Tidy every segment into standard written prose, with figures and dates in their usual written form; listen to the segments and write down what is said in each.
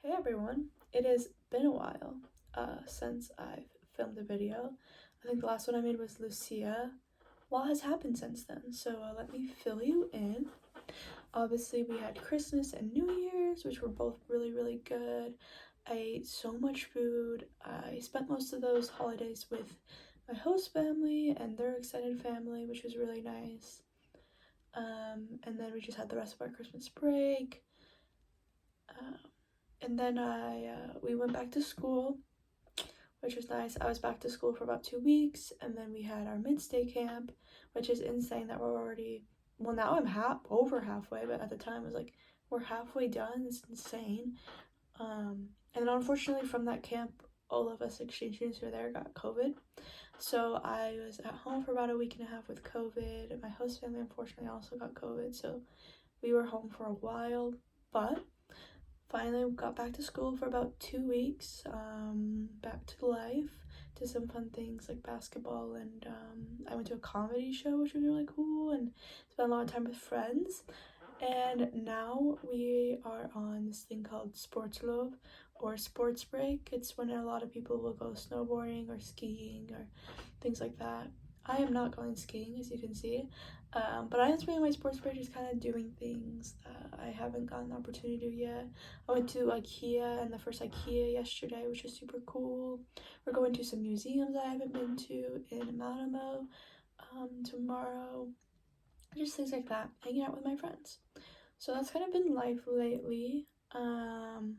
Hey everyone, it has been a while since I've filmed a video. I think the last one I made was Lucia. A lot has happened since then, so let me fill you in. Obviously, we had Christmas and New Year's, which were both really good. I ate so much food. I spent most of those holidays with my host family and their extended family, which was really nice. And then we just had the rest of our Christmas break. And then we went back to school, which was nice. I was back to school for about 2 weeks, and then we had our mid-stay camp, which is insane that we're already, well, now I'm over halfway, but at the time it was like, we're halfway done. It's insane. And then unfortunately from that camp, all of us exchange students who were there got COVID. So I was at home for about a week and a half with COVID, and my host family unfortunately also got COVID, so we were home for a while, but finally got back to school for about 2 weeks, back to life, did some fun things like basketball, and I went to a comedy show, which was really cool, and spent a lot of time with friends. And now we are on this thing called sports love or sports break. It's when a lot of people will go snowboarding or skiing or things like that. I am not going skiing, as you can see, but I am spending my sports break just kind of doing things that I haven't gotten the opportunity to do yet. I went to IKEA and the first IKEA yesterday, which was super cool. We're going to some museums I haven't been to in Malmo tomorrow. Just things like that, hanging out with my friends. So that's kind of been life lately. And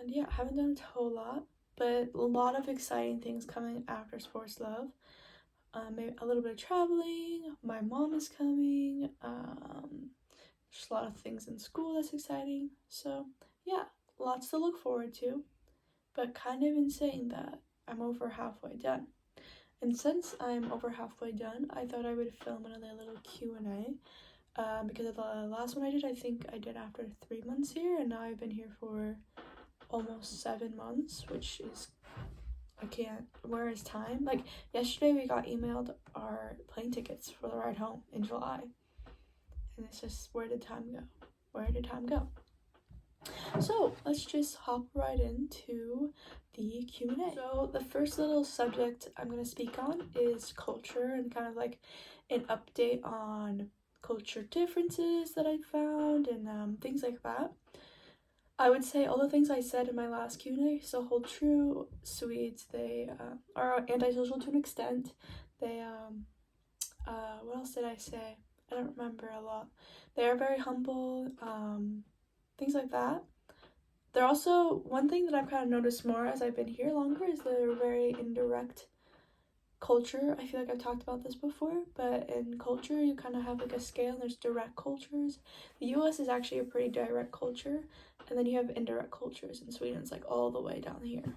yeah, I haven't done a whole lot, but a lot of exciting things coming after sports love. Maybe a little bit of traveling. My mom is coming. Just a lot of things in school that's exciting. So yeah, lots to look forward to, but kind of insane that I'm over halfway done. And since I'm over halfway done, I thought I would film another little Q&A. Because the last one I did, I think I did after 3 months here, and now I've been here for almost 7 months, which is, I can't, where is time? Like, yesterday we got emailed our plane tickets for the ride home in July, and it's just, where did time go? Where did time go? So let's just hop right into the Q&A. So the first little subject I'm going to speak on is culture, and kind of like an update on culture differences that I found, and things like that. I would say all the things I said in my last Q&A still hold true. Swedes, they are antisocial to an extent. They what else did I say? I don't remember a lot. They are very humble, things like that. They're also, one thing that I've kind of noticed more as I've been here longer is they're very indirect culture. I feel like I've talked about this before, but in culture you kind of have like a scale, and there's direct cultures. The US is actually a pretty direct culture, and then you have indirect cultures, and Sweden's like all the way down here.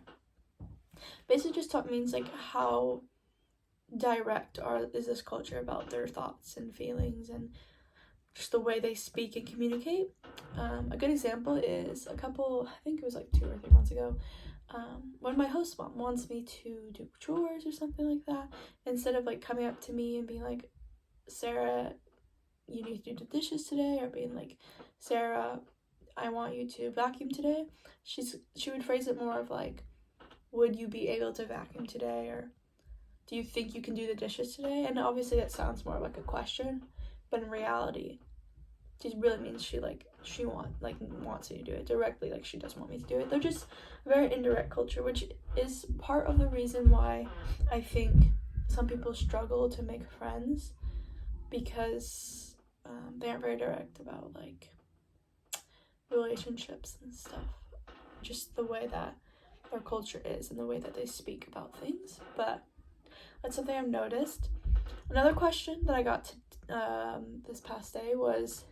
Basically just means like how direct is this culture about their thoughts and feelings and just the way they speak and communicate. A good example is I think it was like 2 or 3 months ago, when my host mom wants me to do chores or something like that, instead of like coming up to me and being like, Sarah, you need to do the dishes today, or being like, Sarah, I want you to vacuum today, she would phrase it more of like, would you be able to vacuum today, or do you think you can do the dishes today? And obviously that sounds more like a question, but in reality it really means she wants me to do it directly. Like, she doesn't want me to do it. They're just very indirect culture, which is part of the reason why I think some people struggle to make friends, because they aren't very direct about like relationships and stuff, just the way that their culture is and the way that they speak about things. But that's something I've noticed. Another question that I got to this past day was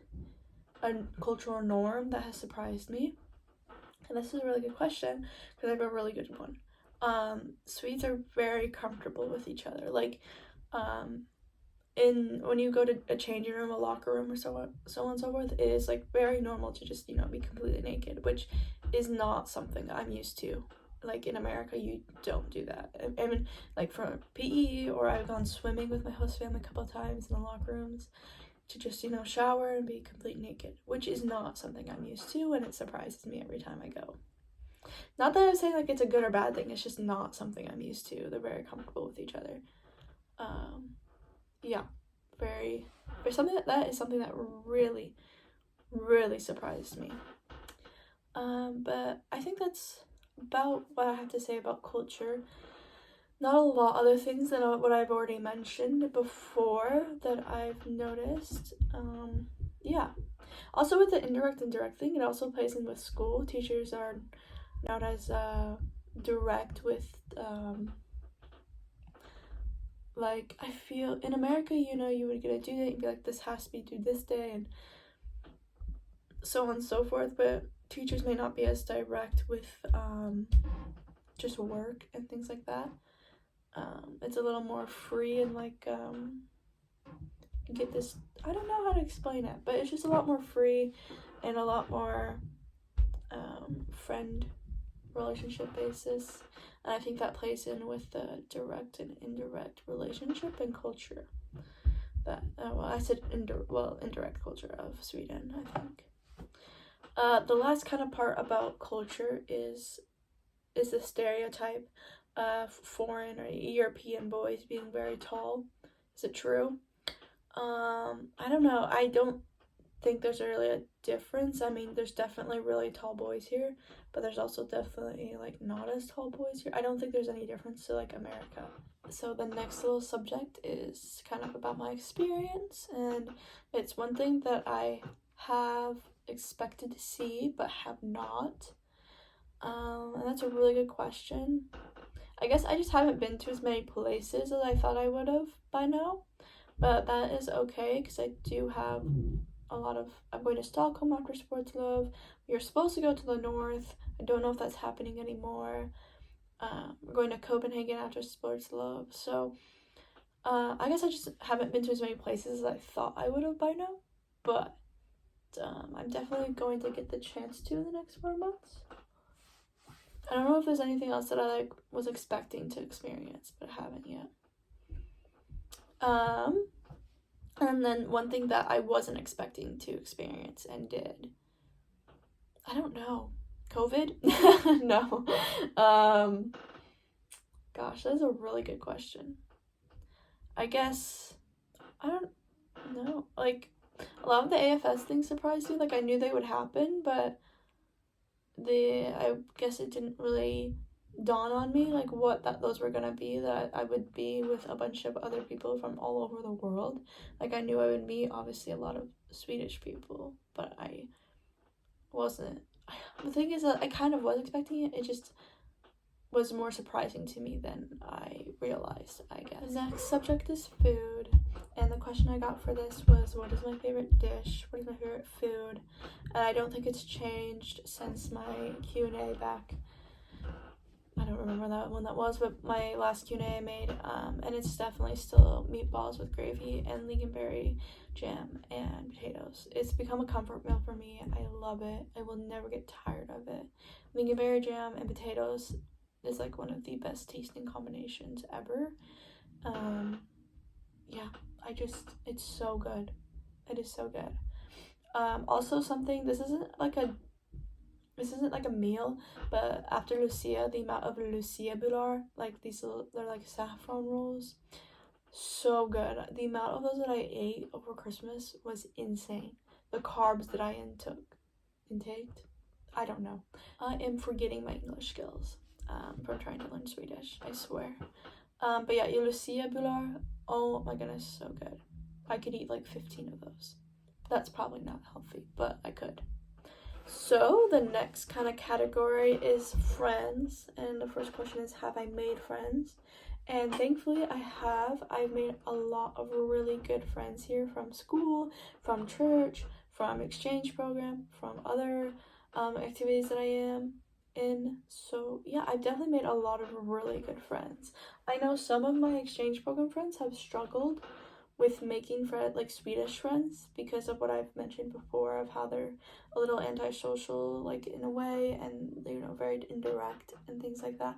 a cultural norm that has surprised me, and this is a really good question because I have a really good one. Swedes are very comfortable with each other. Like, when you go to a changing room, a locker room, or so on and so forth, it is like very normal to just, be completely naked, which is not something I'm used to. Like, in America, you don't do that. I mean, like, for PE, or I've gone swimming with my host family a couple of times in the locker rooms, to just, shower and be complete naked, which is not something I'm used to, and it surprises me every time I go. Not that I'm saying like it's a good or bad thing, it's just not something I'm used to. They're very comfortable with each other. Yeah, very, but that is something that really, really surprised me. But I think that's about what I have to say about culture. Not a lot other things than what I've already mentioned before that I've noticed. Yeah. Also with the indirect and direct thing, it also plays in with school. Teachers are not as direct with like, I feel in America, you would get a due date and be like, this has to be due this day, and so on and so forth, but teachers may not be as direct with just work and things like that. It's a little more free and like get this, I don't know how to explain it, but it's just a lot more free and a lot more friend relationship basis, and I think that plays in with the direct and indirect relationship and culture that I said indirect culture of Sweden, I think. The last kind of part about culture is the stereotype of foreign or European boys being very tall. Is it true? I don't know. I don't think there's really a difference. I mean, there's definitely really tall boys here, but there's also definitely like not as tall boys here. I don't think there's any difference to like America. So the next little subject is kind of about my experience, and it's one thing that I have expected to see but have not. And that's a really good question. I guess I just haven't been to as many places as I thought I would have by now, but that is okay because I do have I'm going to Stockholm after Sports Love. We were supposed to go to the north. I don't know if that's happening anymore. We're going to Copenhagen after Sports Love. So I guess I just haven't been to as many places as I thought I would have by now, but I'm definitely going to get the chance to in the next 4 months. I don't know if there's anything else that I was expecting to experience, but I haven't yet. And then one thing that I wasn't expecting to experience and did, I don't know, COVID? No. Gosh, that's a really good question. I guess, I don't know, like, a lot of the AFS things surprised me. Like, I knew they would happen, but I guess it didn't really dawn on me like what those were gonna be, that I would be with a bunch of other people from all over the world. Like, I knew I would meet obviously a lot of Swedish people, but I wasn't. The thing is that I kind of was expecting it. It just was more surprising to me than I realized, I guess. The next subject is food, and the question I got for this was, what is my favorite dish? What is my favorite food? And I don't think it's changed since my Q&A back. I don't remember that one that was, but my last Q&A I made, and it's definitely still meatballs with gravy and lingonberry jam and potatoes. It's become a comfort meal for me. I love it. I will never get tired of it. Lingonberry jam and potatoes is like one of the best tasting combinations ever. Yeah, it's so good. It is so good. Also something, this isn't like a meal, but after Lucia, the amount of Lucia bullar, like they're like saffron rolls, so good. The amount of those that I ate over Christmas was insane. The carbs that I intaked, I don't know. I am forgetting my English skills from trying to learn Swedish, I swear. But yeah, Lucia bullar, oh my goodness, so good. I could eat like 15 of those. That's probably not healthy, but I could. So the next kind of category is friends, and the first question is, have I made friends? And thankfully I have. I've made a lot of really good friends here from school, from church, from exchange program, from other activities that I am in. So yeah, I've definitely made a lot of really good friends. I know some of my exchange program friends have struggled with making Swedish friends because of what I've mentioned before, of how they're a little antisocial, like, in a way, and very indirect and things like that.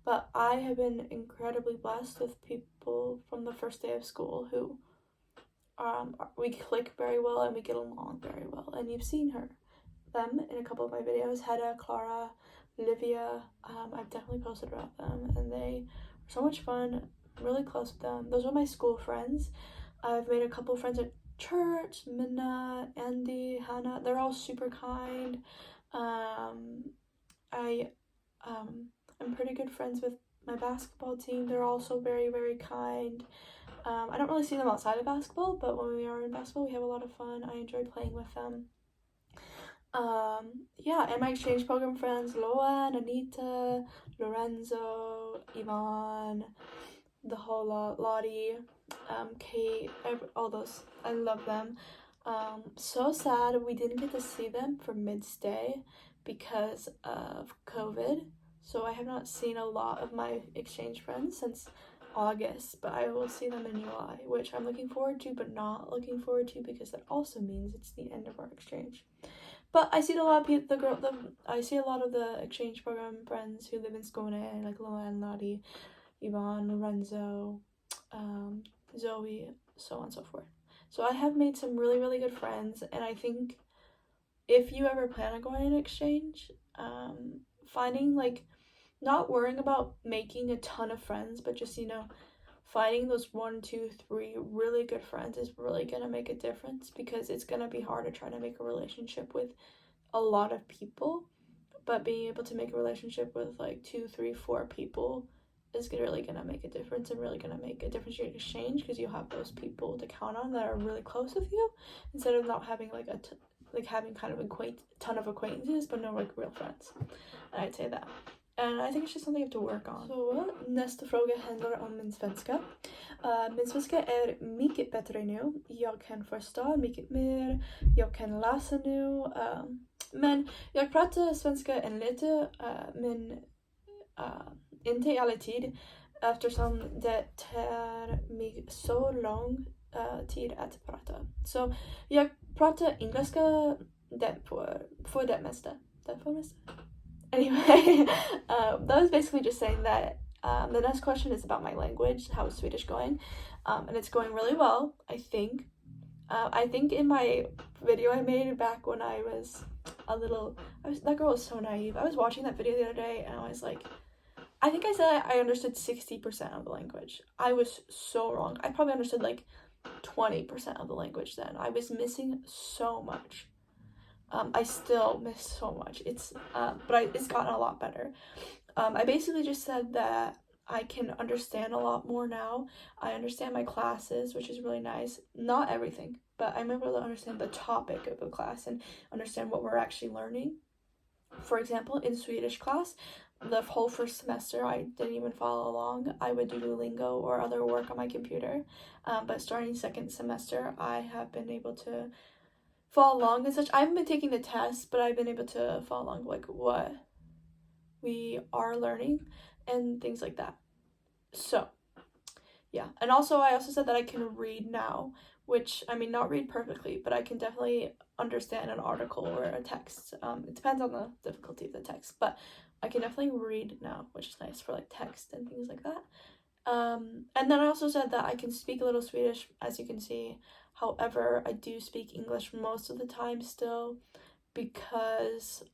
But I have been incredibly blessed with people from the first day of school who we click very well and we get along very well. And you've seen them in a couple of my videos. Hedda, Clara, Olivia. I've definitely posted about them, and they are so much fun. I'm really close with them. Those are my school friends. I've made a couple of friends at church. Minna, Andy, Hannah. They're all super kind. I'm pretty good friends with my basketball team. They're also very, very kind. I don't really see them outside of basketball, but when we are in basketball, we have a lot of fun. I enjoy playing with them. Yeah, and my exchange program friends, Loan, Anita, Lorenzo, Ivan, the whole lot, Lottie, Kate, all those. I love them. So sad we didn't get to see them for mid-stay because of COVID. So I have not seen a lot of my exchange friends since August, but I will see them in July, which I'm looking forward to, but not looking forward to because that also means it's the end of our exchange. But I see a lot of I see a lot of the exchange program friends who live in Skåne, like Loan, Lottie, Ivan, Lorenzo, Zoe, so on and so forth. So I have made some really, really good friends, and I think if you ever plan on going on exchange, finding, like, not worrying about making a ton of friends, but just, finding those 1, 2, 3 really good friends is really gonna make a difference, because it's gonna be hard to try to make a relationship with a lot of people, but being able to make a relationship with like 2, 3, 4 people is really gonna make a difference, and really gonna make a difference in your exchange, because you have those people to count on that are really close with you, instead of not having like having kind of ton of acquaintances but no like real friends. And I'd say that. And I think it's just something you have to work on. Så nästa fråga handlar om min svenska. Min svenska är mycket bättre nu. Jag kan förstå mycket mer. Jag kan läsa nu. Men jag pratar svenska en lite, men inte alltid, eftersom det tar mig så lång tid att prata. Så jag pratar engelska för det mesta. Anyway, that was basically just saying that the next question is about my language. How is Swedish going? And it's going really well, I think. I think in my video I made back when I was that girl was so naive. I was watching that video the other day and I was like, I think I said I understood 60% of the language. I was so wrong. I probably understood like 20% of the language then. I was missing so much. I still miss so much. It's gotten a lot better. I basically just said that I can understand a lot more now. I understand my classes, which is really nice. Not everything, but I'm able to understand the topic of the class and understand what we're actually learning. For example, in Swedish class, the whole first semester, I didn't even follow along. I would do Duolingo or other work on my computer. But starting second semester, I have been able to follow along and such. I haven't been taking the test, but I've been able to follow along like what we are learning and things like that. So yeah, and I also said that I can read now, which, I mean, not read perfectly, but I can definitely understand an article or a text. It depends on the difficulty of the text, but I can definitely read now, which is nice for like text and things like that. And then I also said that I can speak a little Swedish, as you can see. However, I do speak English most of the time still, because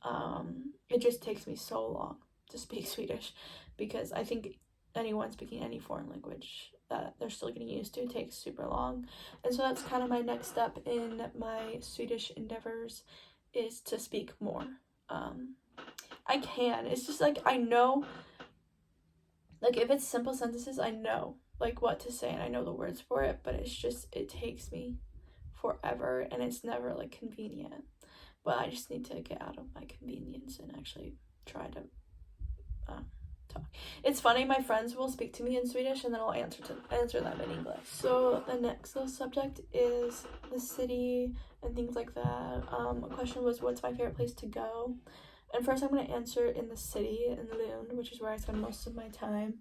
it just takes me so long to speak Swedish, because I think anyone speaking any foreign language that they're still getting used to takes super long. And so that's kind of my next step in my Swedish endeavors, is to speak more. I can. It's just like, I know, like if it's simple sentences, I know like what to say and I know the words for it, but it's just, it takes me forever and it's never like convenient. But I just need to get out of my convenience and actually try to talk. It's funny, my friends will speak to me in Swedish and then I'll answer them in English. So the next little subject is the city and things like that. A question was, what's my favorite place to go? And first I'm going to answer in the city, in Lund, which is where I spend most of my time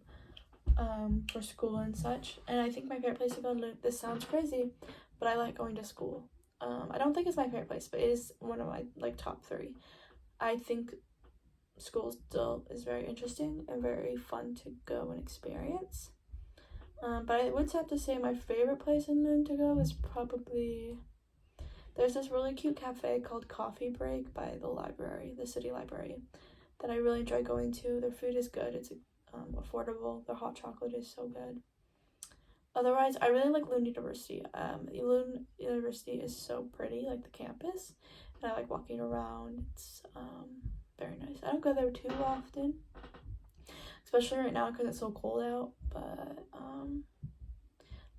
for school and such. And I think my favorite place to go in Lund, this sounds crazy, but I like going to school. I don't think it's my favorite place, but it is one of my like top 3. I think school still is very interesting and very fun to go and experience. But I would have to say my favorite place in Lund to go is probably, there's this really cute cafe called Coffee Break by the library, the city library, that I really enjoy going to. Their food is good. It's affordable. Their hot chocolate is so good. Otherwise, I really like Lund University. Lund University is so pretty, like the campus, and I like walking around. It's very nice. I don't go there too often, especially right now because it's so cold out, but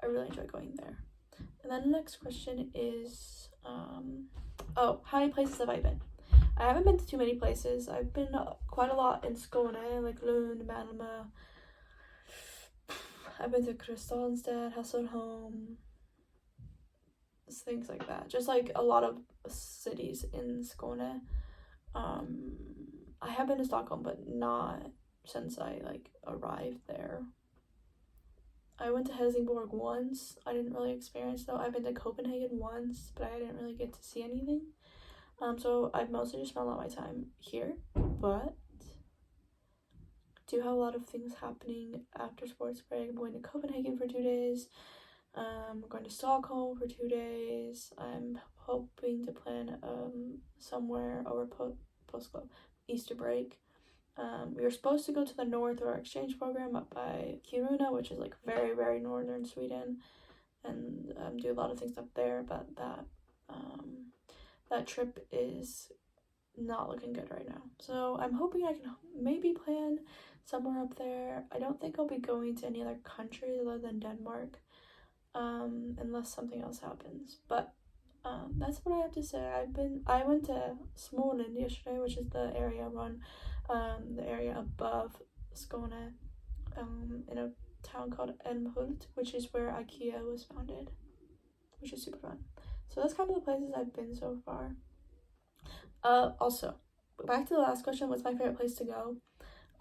I really enjoy going there. And then the next question is, how many places have I been? I haven't been to too many places. I've been quite a lot in Skåne, like Lund, Malmö. I've been to Kristianstad, Hässleholm, things like that. Just like a lot of cities in Skåne. I have been to Stockholm, but not since I like arrived there. I went to Helsingborg once. I didn't really experience though. I've been to Copenhagen once, but I didn't really get to see anything. So I've mostly just spent a lot of my time here, but do have a lot of things happening after sports break. I'm going to Copenhagen for 2 days. I'm going to Stockholm for 2 days. I'm hoping to plan somewhere over post Easter break. We were supposed to go to the north of our exchange program up by Kiruna, which is like very, very northern Sweden, and do a lot of things up there, but that trip is not looking good right now. So I'm hoping I can maybe plan somewhere up there. I don't think I'll be going to any other countries other than Denmark, unless something else happens. But that's what I have to say. I went to Småland yesterday, which is the area the area above Skåne, in a town called Älmhult, which is where IKEA was founded, which is super fun. So that's kind of the places I've been so far. Also, back to the last question, what's my favorite place to go?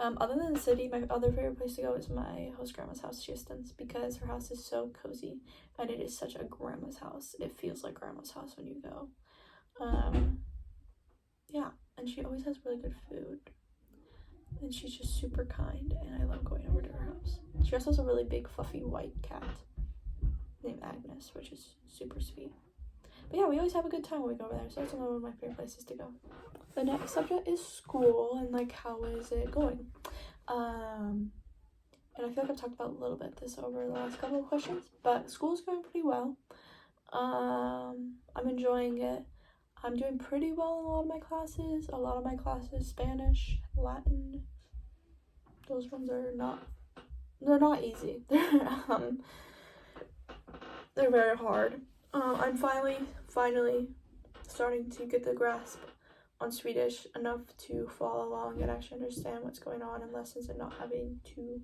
Other than the city, my other favorite place to go is my host grandma's house, Kirsten's, because her house is so cozy, and it is such a grandma's house. It feels like grandma's house when you go. Yeah, and she always has really good food, and she's just super kind, and I love going over to her house. She also has a really big fluffy white cat named Agnes, which is super sweet. But yeah, we always have a good time when we go over there, so that's one of my favorite places to go. The next subject is school, and like, how is it going? And I feel like I've talked about a little bit this over the last couple of questions, but school's going pretty well. I'm enjoying it. I'm doing pretty well in a lot of my classes. A lot of my classes, Spanish, Latin, those ones are they're not easy. They're very hard. I'm finally starting to get the grasp on Swedish enough to follow along and actually understand what's going on in lessons and not having to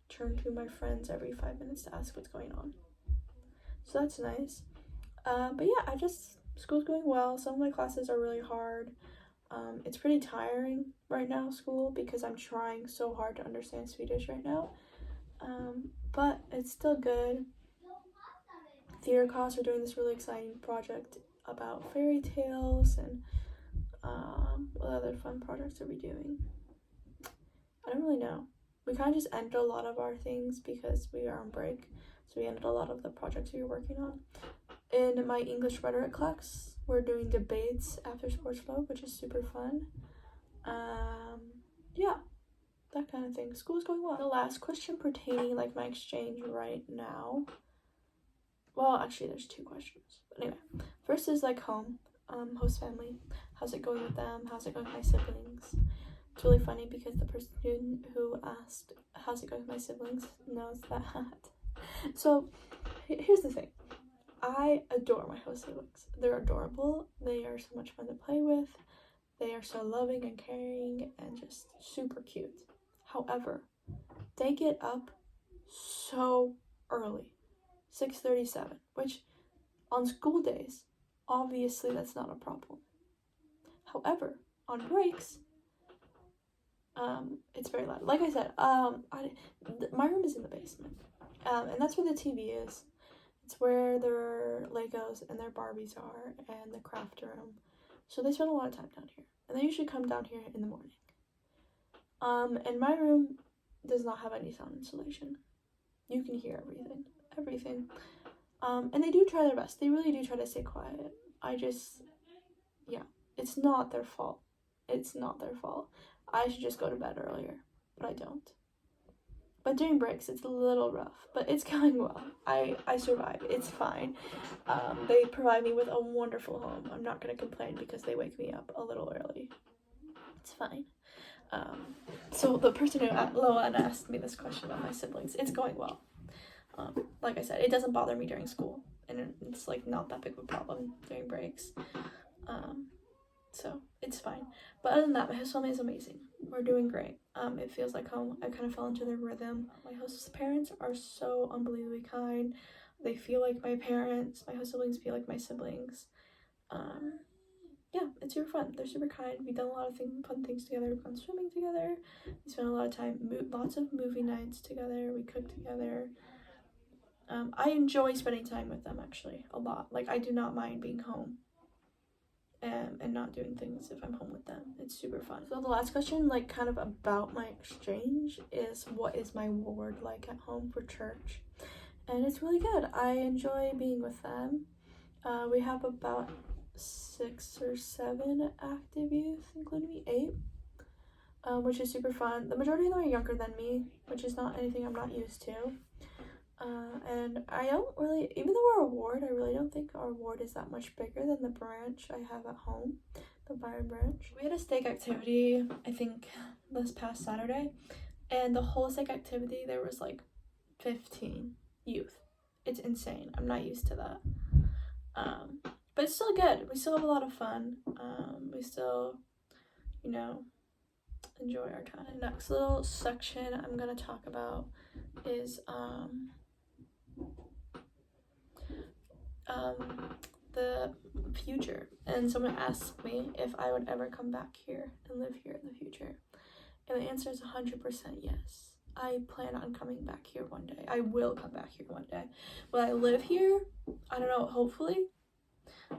turn to my friends every 5 minutes to ask what's going on. So that's nice. But yeah, school's going well. Some of my classes are really hard. It's pretty tiring right now, school, because I'm trying so hard to understand Swedish right now. But it's still good. Theater class, we're doing this really exciting project about fairy tales, and what other fun projects are we doing? I don't really know. We kind of just ended a lot of our things because we are on break, so we ended a lot of the projects we were working on. In my English rhetoric class, we're doing debates after sports club, which is super fun. Yeah, that kind of thing. School's going well. The last question pertaining like my exchange right now. Well, actually, there's 2 questions. But anyway, first is like home, host family. How's it going with them? How's it going with my siblings? It's really funny because the person who asked how's it going with my siblings knows that. So here's the thing. I adore my host siblings. They're adorable. They are so much fun to play with. They are so loving and caring and just super cute. However, they get up so early. 6:37, which on school days, obviously that's not a problem. However, on breaks, it's very loud. Like I said, my room is in the basement, and that's where the TV is. It's where their Legos and their Barbies are, and the craft room. So they spend a lot of time down here, and they usually come down here in the morning. And my room does not have any sound insulation. You can hear everything. And they do try their best. They really do try to stay quiet. It's not their fault. It's not their fault. I should just go to bed earlier, but I don't. But during breaks, it's a little rough, but it's going well. I survive. It's fine. They provide me with a wonderful home. I'm not going to complain because they wake me up a little early. It's fine. So the person who, Loan, asked me this question about my siblings, it's going well. Like I said, it doesn't bother me during school, and it's like not that big of a problem during breaks. So it's fine. But other than that, my host family is amazing. We're doing great. It feels like home. I kind of fell into their rhythm. My host's parents are so unbelievably kind. They feel like my parents. My host siblings feel like my siblings. Yeah, it's super fun. They're super kind. We've done a lot of fun things together. We've gone swimming together. We spent a lot of time, lots of movie nights together. We cooked together. I enjoy spending time with them, actually, a lot. Like, I do not mind being home and not doing things if I'm home with them. It's super fun. So the last question, like, kind of about my exchange is, what is my ward like at home for church? And it's really good. I enjoy being with them. We have about 6 or 7 active youth, including me, 8, which is super fun. The majority of them are younger than me, which is not anything I'm not used to. And I don't really, even though we're a ward, I really don't think our ward is that much bigger than the branch I have at home, the Byron branch. We had a steak activity, I think, this past Saturday, and the whole steak activity, there was like 15 youth. It's insane. I'm not used to that. But it's still good. We still have a lot of fun. We still, enjoy our time. The next little section I'm gonna talk about is the future. And someone asked me if I would ever come back here and live here in the future. And the answer is 100% yes. I plan on coming back here one day. I will come back here one day. Will I live here? I don't know, hopefully.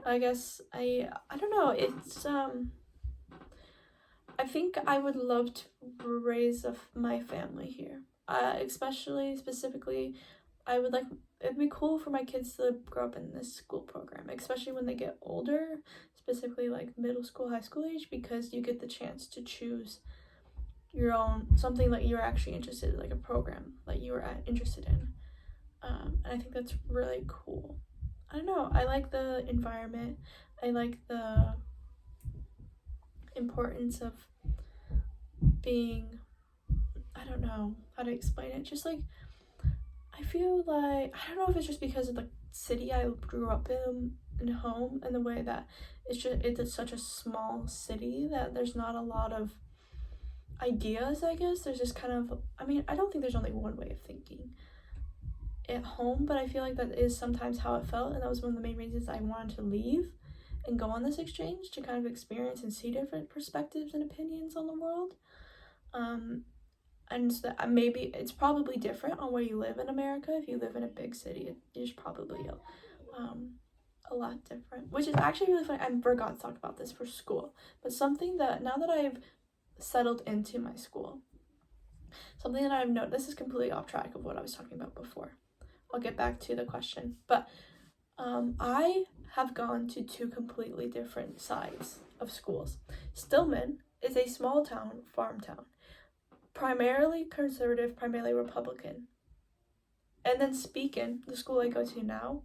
I guess I don't know. It's I think I would love to raise my family here. Specifically, I would it'd be cool for my kids to grow up in this school program, especially when they get older, specifically like middle school, high school age, because you get the chance to choose your own, something that you're actually interested in, like a program that you are interested in. And I think that's really cool. I don't know, I like the environment. I like the importance of being, I don't know how to explain it, just like, I feel like, I don't know if it's just because of the city I grew up in home, and the way that it's such a small city that there's not a lot of ideas, I guess. There's just kind of, I don't think there's only one way of thinking at home, but I feel like that is sometimes how it felt, and that was one of the main reasons I wanted to leave and go on this exchange, to kind of experience and see different perspectives and opinions on the world. And so that maybe it's probably different on where you live in America. If you live in a big city, it's probably a lot different, which is actually really funny. I forgot to talk about this for school, but something that now that I've settled into my school, something that I've noticed, this is completely off track of what I was talking about before. I'll get back to the question, but I have gone to 2 completely different sides of schools. Stillman is a small town, farm town, primarily conservative, primarily Republican. And then Speakin, the school I go to now,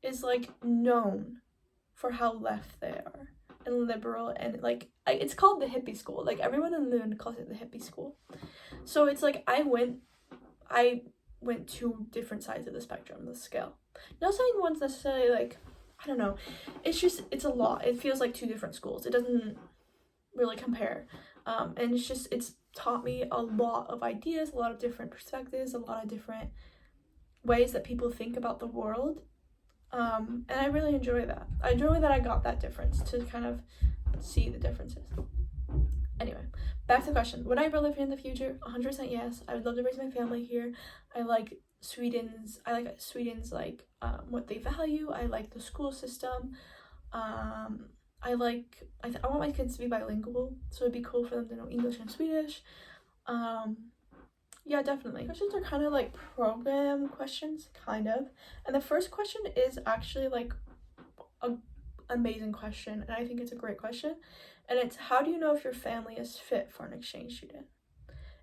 is known for how left they are and liberal, and it's called the hippie school. Everyone in Loon calls it the hippie school. So it's I went 2 different sides of the spectrum, the scale. Not saying one's necessarily I don't know. It's a lot. It feels like 2 different schools. It doesn't really compare. And it's taught me a lot of ideas, a lot of different perspectives, a lot of different ways that people think about the world. And I really enjoy that. I enjoy that I got that difference, to kind of see the differences. Anyway, back to the question. Would I ever live here in the future? 100% yes. I would love to raise my family here. I like Sweden's what they value. I like the school system. I want my kids to be bilingual, so it'd be cool for them to know English and Swedish. Yeah, definitely. Questions are kind of like program questions, kind of. And the first question is actually like a amazing question, and I think it's a great question. And it's, how do you know if your family is fit for an exchange student?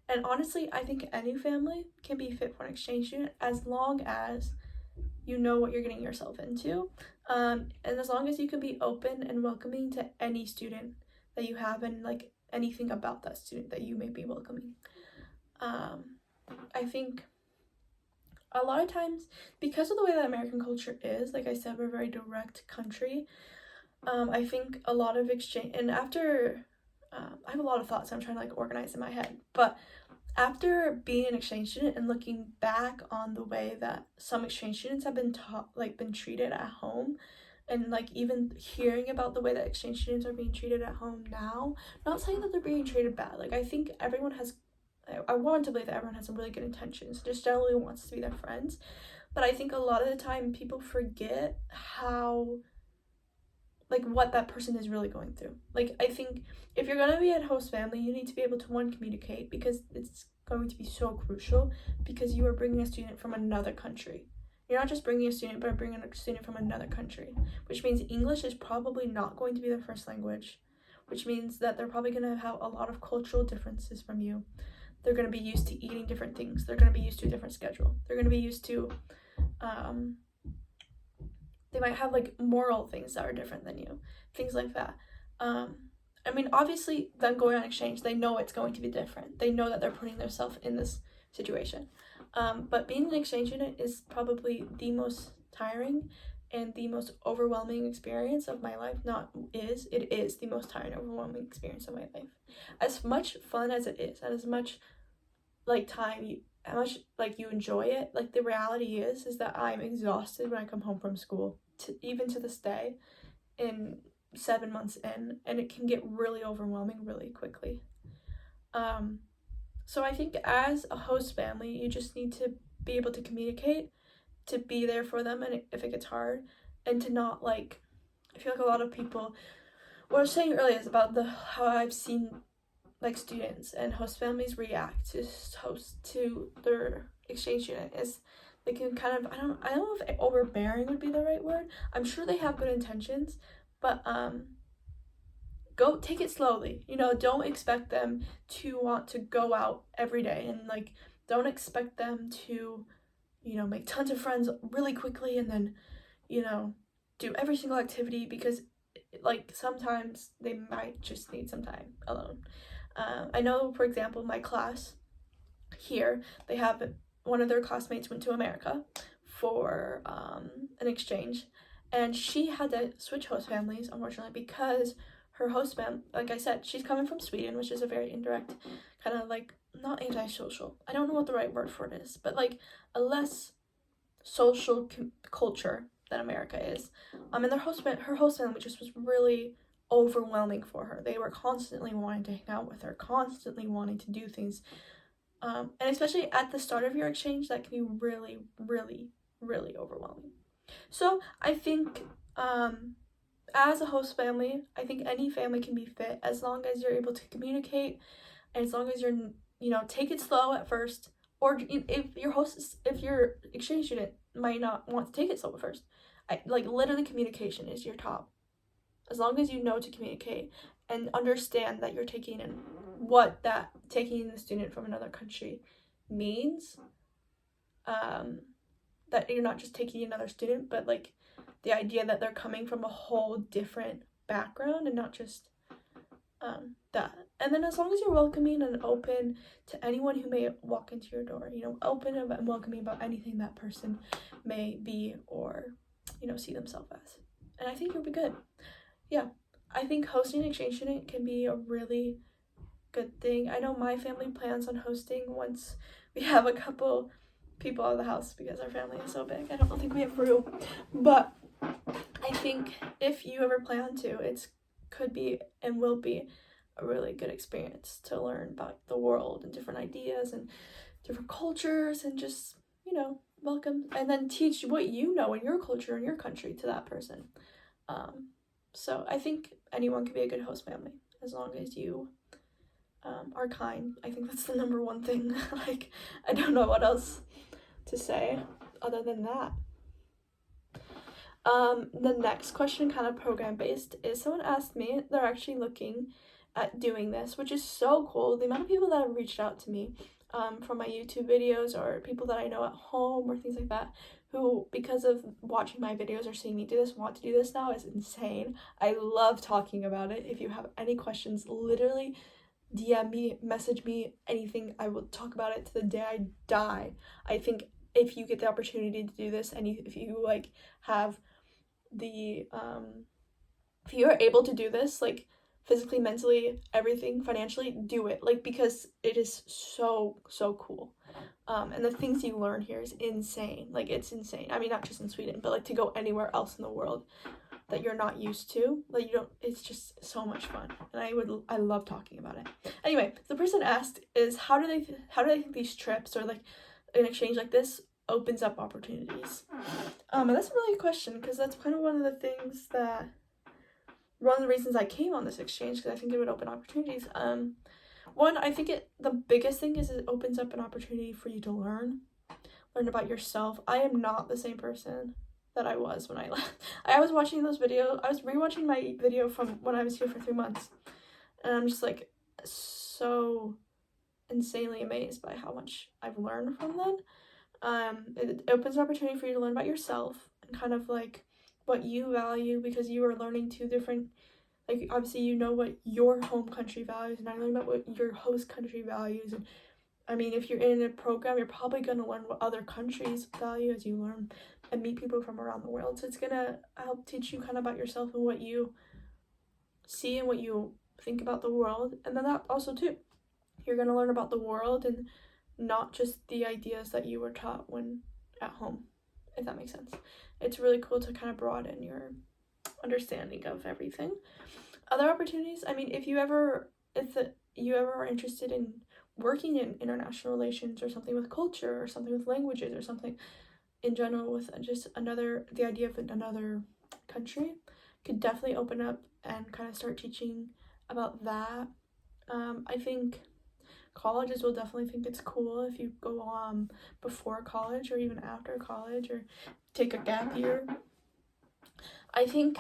And honestly, I think any family can be fit for an exchange student as long as you know what you're getting yourself into, and as long as you can be open and welcoming to any student that you have, and like anything about that student that you may be welcoming. I think a lot of times, because of the way that American culture is, like I said, we're a very direct country. I think a lot of exchange, and after I have a lot of thoughts I'm trying to like organize in my head, but after being an exchange student and looking back on the way that some exchange students have been taught, like been treated at home, and like even hearing about the way that exchange students are being treated at home now, not saying that they're being treated bad, like I think everyone has, I want to believe that everyone has some really good intentions, just generally wants to be their friends, but I think a lot of the time people forget how, like, what that person is really going through. Like, I think if you're going to be a host family, you need to be able to, one, communicate, because it's going to be so crucial, because you are bringing a student from another country. You're not just bringing a student, but bringing a student from another country, which means English is probably not going to be their first language, which means that they're probably going to have a lot of cultural differences from you. They're going to be used to eating different things. They're going to be used to a different schedule. They're going to be used to they might have like moral things that are different than you, things like that. I mean, obviously, them going on exchange, they know it's going to be different. They know that they're putting themselves in this situation. But being an exchange student is probably the most tiring and the most overwhelming experience of my life. It is the most tiring, overwhelming experience of my life. As much fun as it is, and as much like how much like you enjoy it, like the reality is that I'm exhausted when I come home from school, even to this day, in 7 months in, and it can get really overwhelming really quickly. So I think as a host family, you just need to be able to communicate, to be there for them, and if it gets hard, and to not like, I feel like a lot of people, what I was saying earlier is about how I've seen like students and host families react to their exchange student is they can kind of, I don't know if overbearing would be the right word. I'm sure they have good intentions, but go take it slowly. Don't expect them to want to go out every day, and like don't expect them to make tons of friends really quickly, and then do every single activity, because like sometimes they might just need some time alone. I know, for example, my class here, they have one of their classmates went to America for an exchange, and she had to switch host families, unfortunately, because her host fam, like I said, she's coming from Sweden, which is a very indirect, kind of like, not antisocial, I don't know what the right word for it is, but like a less social culture than America is. And her host family just was really overwhelming for her. They were constantly wanting to hang out with her, constantly wanting to do things. And especially at the start of your exchange, that can be really, really, really overwhelming. So I think as a host family, I think any family can be fit as long as you're able to communicate, and as long as you're, take it slow at first. Or if your exchange student might not want to take it slow at first, like literally communication is your top. As long as you know to communicate and understand that you're taking in what that taking the student from another country means, that you're not just taking another student, but like the idea that they're coming from a whole different background, and not just that. And then as long as you're welcoming and open to anyone who may walk into your door, open and welcoming about anything that person may be or see themselves as, and I think you'll be good. Yeah, I think hosting an exchange student can be a really good thing. I know my family plans on hosting once we have a couple people out of the house, because our family is so big. I don't think we have room, but I think if you ever plan to, it could be and will be a really good experience to learn about the world and different ideas and different cultures, and just welcome, and then teach what you know in your culture and your country to that person. So I think anyone can be a good host family as long as you are kind. I think that's the number one thing. Like, I don't know what else to say other than that. The next question, kind of program based, is someone asked me, they're actually looking at doing this, which is so cool. The amount of people that have reached out to me from my YouTube videos, or people that I know at home or things like that, who, because of watching my videos or seeing me do this, want to do this now, is insane. I love talking about it. If you have any questions, literally DM me, message me, anything. I will talk about it to the day I die. I think if you get the opportunity to do this, and if you like have the if you are able to do this, like physically, mentally, everything, financially, do it, like, because it is so cool. And the things you learn here is insane. Like, it's insane. I mean, not just in Sweden, but like to go anywhere else in the world that you're not used to, like, you don't, it's just so much fun, and I love talking about it. Anyway, the person asked is how do they think these trips, or like an exchange like this, opens up opportunities? And that's a really good question, because that's kind of one of the reasons I came on this exchange, because I think it would open opportunities. One, I think the biggest thing is it opens up an opportunity for you to learn about yourself. I am not the same person that I was when I left. I was watching those videos, I was rewatching my video from when I was here for 3 months, and I'm just like so insanely amazed by how much I've learned from them. It opens an opportunity for you to learn about yourself and kind of like what you value, because you are learning two different, like, obviously you know what your home country values, and I learn about what your host country values. And I mean, if you're in a program, you're probably going to learn what other countries value as you learn and meet people from around the world. So it's going to help teach you kind of about yourself and what you see and what you think about the world. And then that also too, you're going to learn about the world and not just the ideas that you were taught when at home, if that makes sense. It's really cool to kind of broaden your understanding of everything. Other opportunities, I mean, if you ever are interested in working in international relations, or something with culture, or something with languages, or something in general with just the idea of another country, could definitely open up and kind of start teaching about that. I think colleges will definitely think it's cool if you go before college, or even after college, or take a gap year. I think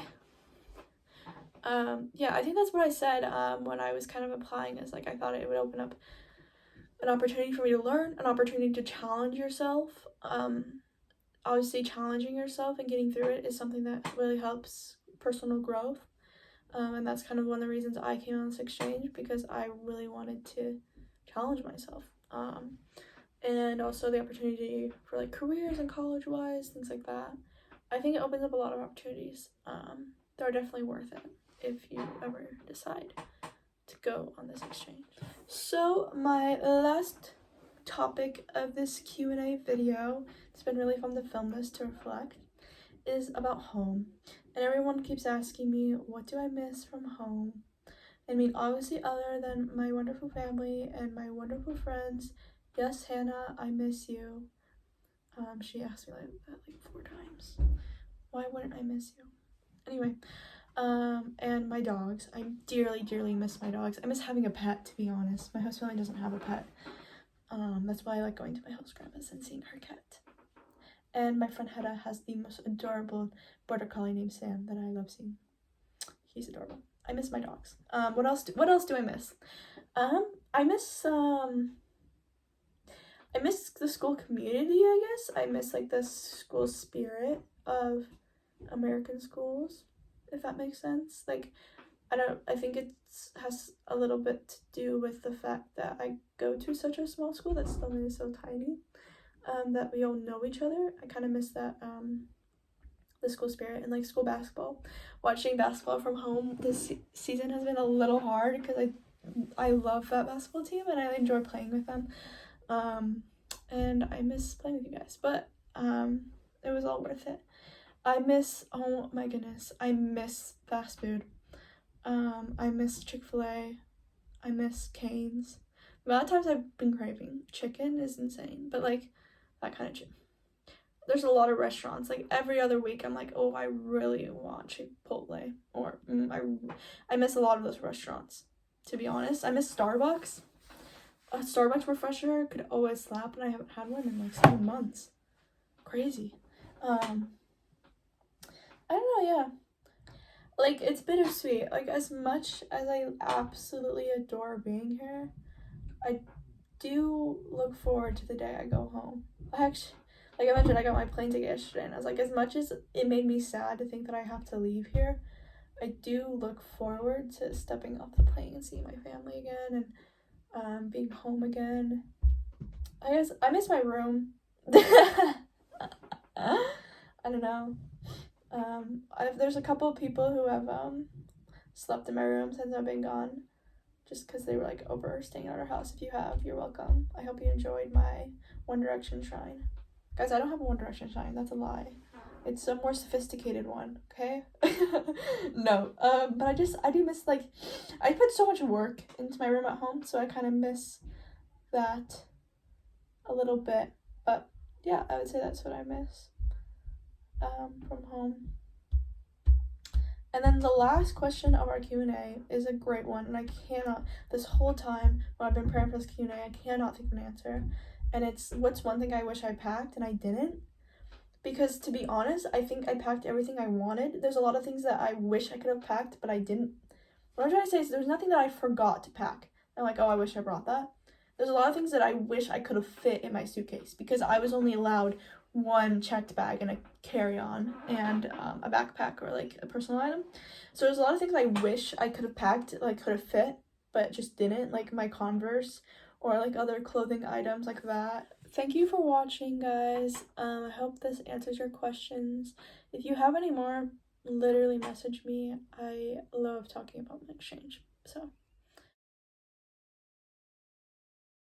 I think that's what I said when I was kind of applying, is like I thought it would open up an opportunity for me to learn, an opportunity to challenge yourself. Obviously challenging yourself and getting through it is something that really helps personal growth. And that's kind of one of the reasons I came on this exchange, because I really wanted to challenge myself. And also the opportunity for like careers and college-wise, things like that. I think it opens up a lot of opportunities. They're definitely worth it if you ever decide to go on this exchange. So my last topic of this Q&A video, it's been really fun to film this, to reflect, is about home. And everyone keeps asking me, what do I miss from home? I mean, obviously, other than my wonderful family and my wonderful friends, yes, Hannah, I miss you. She asked me that like 4 times. Why wouldn't I miss you? Anyway, and my dogs. I dearly miss my dogs. I miss having a pet, to be honest. My host family doesn't have a pet. That's why I like going to my host grandma's and seeing her cat. And my friend Hedda has the most adorable border collie named Sam that I love seeing. He's adorable. I miss my dogs. What else do I miss? I miss the school community, I guess. I miss like the school spirit of American schools, if that makes sense. Like, I think it has a little bit to do with the fact that I go to such a small school that still is so tiny, that we all know each other. I kind of miss that, the school spirit, and like school basketball. Watching basketball from home this season has been a little hard, because I love that basketball team and I enjoy playing with them. And I miss playing with you guys, but it was all worth it. Oh my goodness, I miss fast food. I miss Chick-fil-A. I miss Cane's. The amount of times I've been craving chicken is insane, but like that kind of chicken. There's a lot of restaurants, like every other week I'm like, oh, I really want Chipotle, or I miss a lot of those restaurants. to be honest. I miss Starbucks. A Starbucks refresher could always slap, and I haven't had one in like 7 months. Crazy. I don't know, yeah. Like, it's bittersweet. Like, as much as I absolutely adore being here, I do look forward to the day I go home. Actually, like I mentioned, I got my plane ticket yesterday, and I was like, as much as it made me sad to think that I have to leave here, I do look forward to stepping off the plane and seeing my family again, and being home again. I guess I miss my room. I don't know. There's a couple of people who have slept in my room since I've been gone, just because they were like over staying at our house. If you have, you're welcome. I hope you enjoyed my One Direction shrine. Guys, I don't have a One Direction shrine. That's a lie. It's a more sophisticated one, okay? No, but I do miss, like, I put so much work into my room at home, so I kind of miss that a little bit. But yeah, I would say that's what I miss from home. And then the last question of our Q&A is a great one, and I cannot, this whole time when I've been preparing for this Q&A, I cannot think of an answer. And it's, what's one thing I wish I packed and I didn't? Because to be honest, I think I packed everything I wanted. There's a lot of things that I wish I could have packed, but I didn't. What I'm trying to say is there's nothing that I forgot to pack. I'm like, oh, I wish I brought that. There's a lot of things that I wish I could have fit in my suitcase, because I was only allowed one checked bag and a carry-on and a backpack or like a personal item. So there's a lot of things I wish I could have packed, like could have fit, but just didn't, like my Converse or like other clothing items like that. Thank you for watching, guys. I hope this answers your questions. If you have any more, literally message me. I love talking about my exchange. So